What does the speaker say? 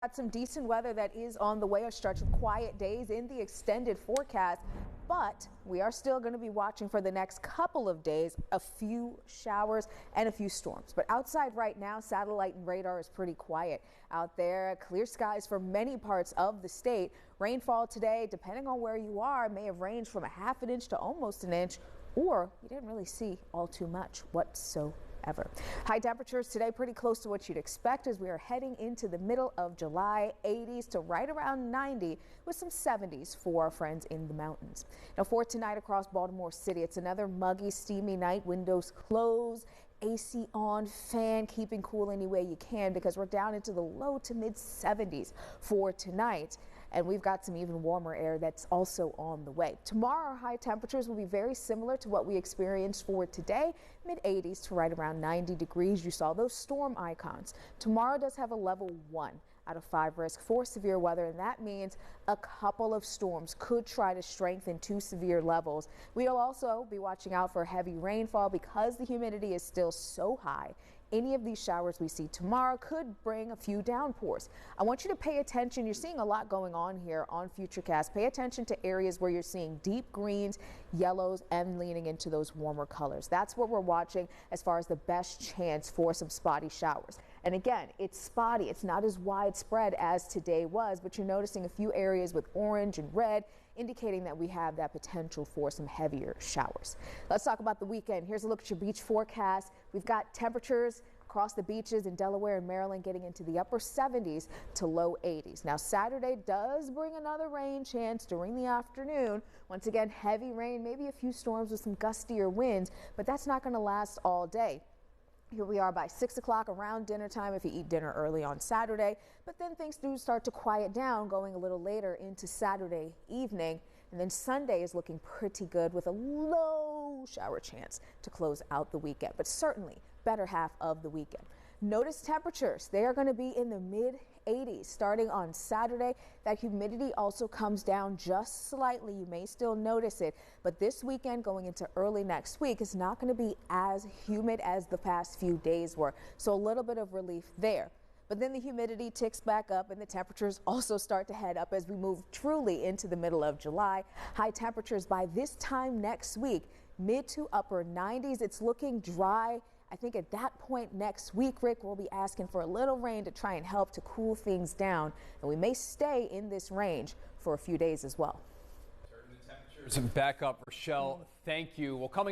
Got some decent weather that is on the way, a stretch of quiet days in the extended forecast, but we are still going to be watching for the next couple of days, a few showers and a few storms. But outside right now, satellite and radar is pretty quiet out there. Clear skies for many parts of the state. Rainfall today, depending on where you are, may have ranged from a half an inch to almost an inch, or you didn't really see all too much whatsoever. High temperatures today pretty close to what you'd expect as we are heading into the middle of July. 80s to right around 90 with some 70s for our friends in the mountains. Now for tonight across Baltimore City, it's another muggy, steamy night. Windows closed, AC on, fan keeping cool any way you can because we're down into the low to mid 70s for tonight. And we've got some even warmer air that's also on the way. Tomorrow, our high temperatures will be very similar to what we experienced for today, mid 80s to right around 90 degrees. You saw those storm icons. Tomorrow does have a level 1 out of 5 risk for severe weather, and that means a couple of storms could try to strengthen to severe levels. We'll also be watching out for heavy rainfall because the humidity is still so high. Any of these showers we see tomorrow could bring a few downpours. I want you to pay attention. You're seeing a lot going on here on Futurecast. Pay attention to areas where you're seeing deep greens, yellows, and leaning into those warmer colors. That's what we're watching as far as the best chance for some spotty showers. And again, it's spotty. It's not as widespread as today was, but you're noticing a few areas with orange and red, indicating that we have that potential for some heavier showers. Let's talk about the weekend. Here's a look at your beach forecast. We've got temperatures across the beaches in Delaware and Maryland getting into the upper 70s to low 80s. Now Saturday does bring another rain chance during the afternoon. Once again, heavy rain, maybe a few storms with some gustier winds, but that's not going to last all day. Here we are by 6 o'clock around dinner time if you eat dinner early on Saturday, but then things do start to quiet down going a little later into Saturday evening. And then Sunday is looking pretty good with a low shower chance to close out the weekend, but certainly better half of the weekend. Notice temperatures. They are going to be in the mid 80s starting on Saturday. That humidity also comes down just slightly. You may still notice it, but this weekend going into early next week is not going to be as humid as the past few days were. So a little bit of relief there. But then the humidity ticks back up and the temperatures also start to head up as we move truly into the middle of July. High temperatures by this time next week, mid to upper 90s. It's looking dry. I think at that point next week, Rick, we'll be asking for a little rain to try and help to cool things down. And we may stay in this range for a few days as well. Temperatures back up. Rochelle, thank you. Well, coming